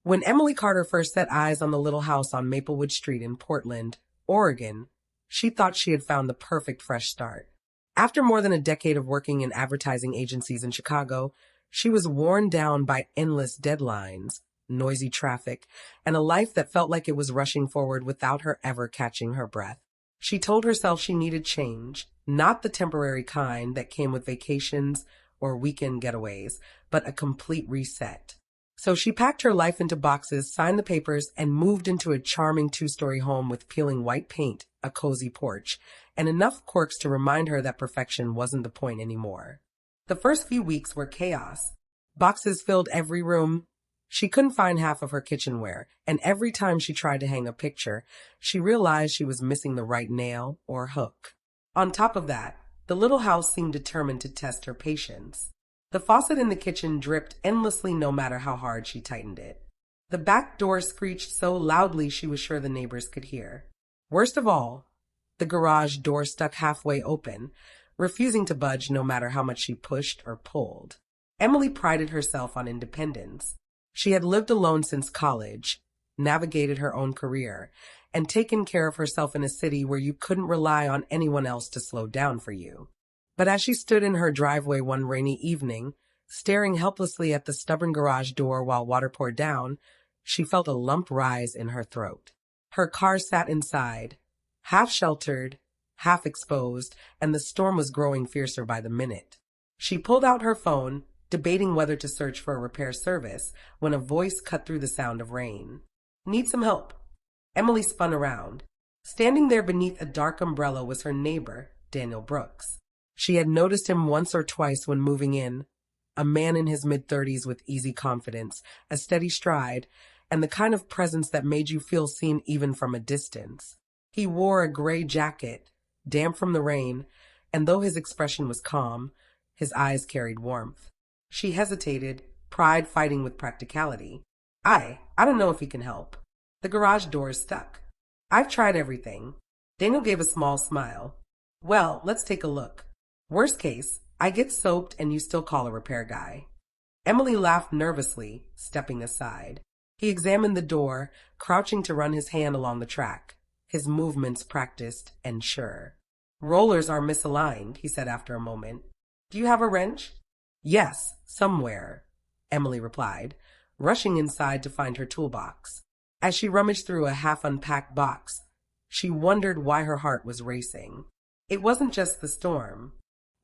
When Emily Carter first set eyes on the little house on Maplewood Street in Portland, Oregon, she thought she had found the perfect fresh start. After more than a decade of working in advertising agencies in Chicago, she was worn down by endless deadlines, noisy traffic, and a life that felt like it was rushing forward without her ever catching her breath. She told herself she needed change, not the temporary kind that came with vacations or weekend getaways, but a complete reset. So she packed her life into boxes, signed the papers, and moved into a charming two-story home with peeling white paint, a cozy porch, and enough quirks to remind her that perfection wasn't the point anymore. The first few weeks were chaos. Boxes filled every room. She couldn't find half of her kitchenware, and every time she tried to hang a picture, she realized she was missing the right nail or hook. On top of that, the little house seemed determined to test her patience. The faucet in the kitchen dripped endlessly no matter how hard she tightened it. The back door screeched so loudly she was sure the neighbors could hear. Worst of all, the garage door stuck halfway open, refusing to budge no matter how much she pushed or pulled. Emily prided herself on independence. She had lived alone since college, navigated her own career, and taken care of herself in a city where you couldn't rely on anyone else to slow down for you. But as she stood in her driveway one rainy evening, staring helplessly at the stubborn garage door while water poured down, she felt a lump rise in her throat. Her car sat inside, half sheltered, half exposed, and the storm was growing fiercer by the minute. She pulled out her phone, debating whether to search for a repair service, when a voice cut through the sound of rain. "Need some help?" Emily spun around. Standing there beneath a dark umbrella was her neighbor, Daniel Brooks. She had noticed him once or twice when moving in, a man in his mid-30s with easy confidence, a steady stride, and the kind of presence that made you feel seen even from a distance. He wore a gray jacket, damp from the rain, and though his expression was calm, his eyes carried warmth. She hesitated, pride fighting with practicality. I don't know if he can help. The garage door is stuck. I've tried everything." Daniel gave a small smile. "Well, let's take a look. Worst case, I get soaked and you still call a repair guy." Emily laughed nervously, stepping aside. He examined the door, crouching to run his hand along the track, his movements practiced and sure. "Rollers are misaligned," he said after a moment. "Do you have a wrench?" "Yes, somewhere," Emily replied, rushing inside to find her toolbox. As she rummaged through a half-unpacked box, she wondered why her heart was racing. It wasn't just the storm.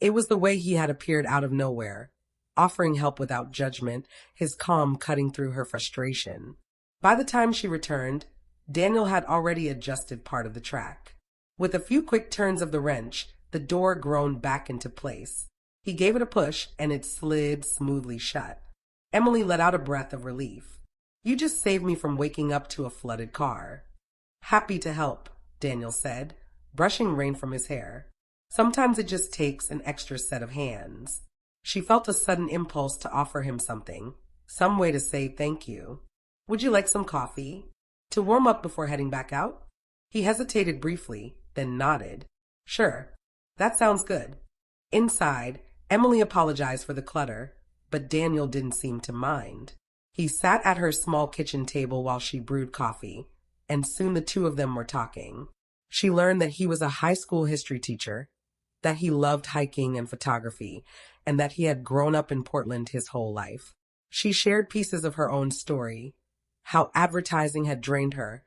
It was the way he had appeared out of nowhere, offering help without judgment, his calm cutting through her frustration. By the time she returned, Daniel had already adjusted part of the track. With a few quick turns of the wrench, the door groaned back into place. He gave it a push, and it slid smoothly shut. Emily let out a breath of relief. "You just saved me from waking up to a flooded car." "Happy to help," Daniel said, brushing rain from his hair. "Sometimes it just takes an extra set of hands." She felt a sudden impulse to offer him something, some way to say thank you. "Would you like some coffee? To warm up before heading back out?" He hesitated briefly, then nodded. "Sure, that sounds good." Inside, Emily apologized for the clutter, but Daniel didn't seem to mind. He sat at her small kitchen table while she brewed coffee, and soon the two of them were talking. She learned that he was a high school history teacher, that he loved hiking and photography, and that he had grown up in Portland his whole life. She shared pieces of her own story, how advertising had drained her,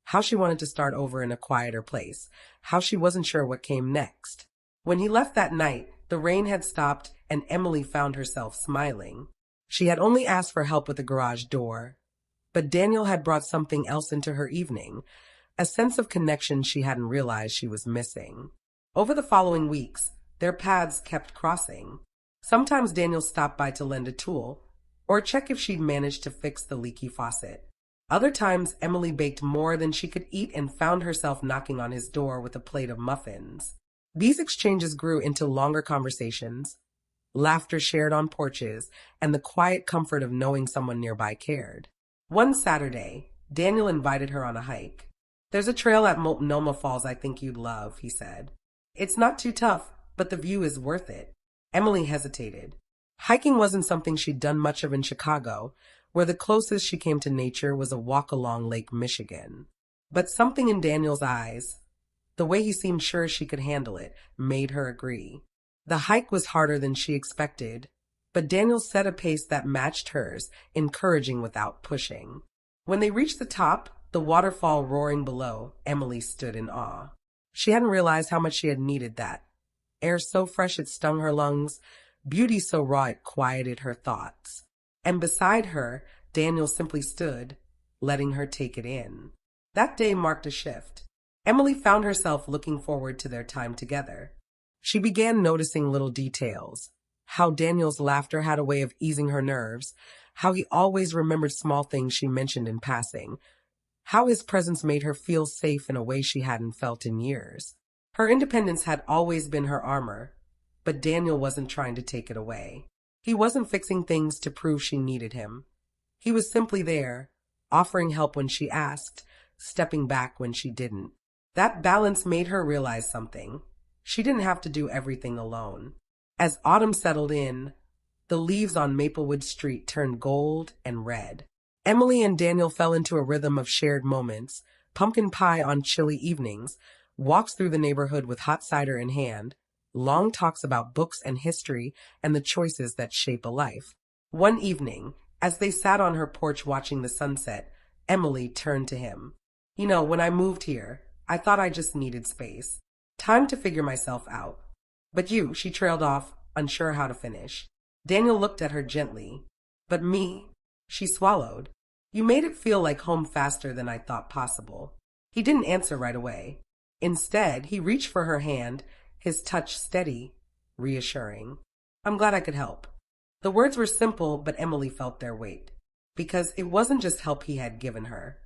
how she wanted to start over in a quieter place, how she wasn't sure what came next. When he left that night, the rain had stopped and Emily found herself smiling. She had only asked for help with the garage door, but Daniel had brought something else into her evening, a sense of connection she hadn't realized she was missing. Over the following weeks, their paths kept crossing. Sometimes Daniel stopped by to lend a tool, or check if she'd managed to fix the leaky faucet. Other times, Emily baked more than she could eat and found herself knocking on his door with a plate of muffins. These exchanges grew into longer conversations, laughter shared on porches, and the quiet comfort of knowing someone nearby cared. One Saturday, Daniel invited her on a hike. "There's a trail at Multnomah Falls I think you'd love," he said. "It's not too tough, but the view is worth it." Emily hesitated. Hiking wasn't something she'd done much of in Chicago, where the closest she came to nature was a walk along Lake Michigan. But something in Daniel's eyes, the way he seemed sure she could handle it, made her agree. The hike was harder than she expected, but Daniel set a pace that matched hers, encouraging without pushing. When they reached the top, the waterfall roaring below, Emily stood in awe. She hadn't realized how much she had needed that. Air so fresh it stung her lungs, beauty so raw it quieted her thoughts. And beside her, Daniel simply stood, letting her take it in. That day marked a shift. Emily found herself looking forward to their time together. She began noticing little details. How Daniel's laughter had a way of easing her nerves, how he always remembered small things she mentioned in passing, how his presence made her feel safe in a way she hadn't felt in years. Her independence had always been her armor, but Daniel wasn't trying to take it away. He wasn't fixing things to prove she needed him. He was simply there, offering help when she asked, stepping back when she didn't. That balance made her realize something. She didn't have to do everything alone. As autumn settled in, the leaves on Maplewood Street turned gold and red. Emily and Daniel fell into a rhythm of shared moments, pumpkin pie on chilly evenings, walks through the neighborhood with hot cider in hand, long talks about books and history and the choices that shape a life. One evening, as they sat on her porch watching the sunset, Emily turned to him. "You know, when I moved here, I thought I just needed space. Time to figure myself out. But you," she trailed off, unsure how to finish. Daniel looked at her gently. "But me," she swallowed. "You made it feel like home faster than I thought possible." He didn't answer right away. Instead, he reached for her hand, his touch steady, reassuring. "I'm glad I could help." The words were simple, but Emily felt their weight. Because it wasn't just help he had given her.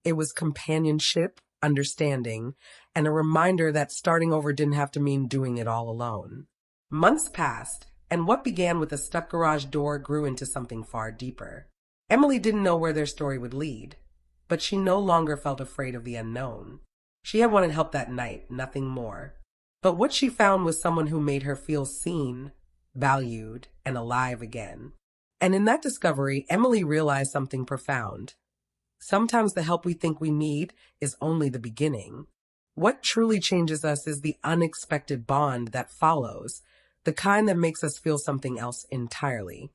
It was companionship, understanding, and a reminder that starting over didn't have to mean doing it all alone. Months passed, and what began with a stuck garage door grew into something far deeper. Emily didn't know where their story would lead, but she no longer felt afraid of the unknown. She had wanted help that night, nothing more. But what she found was someone who made her feel seen, valued, and alive again. And in that discovery, Emily realized something profound. Sometimes the help we think we need is only the beginning. What truly changes us is the unexpected bond that follows, the kind that makes us feel something else entirely.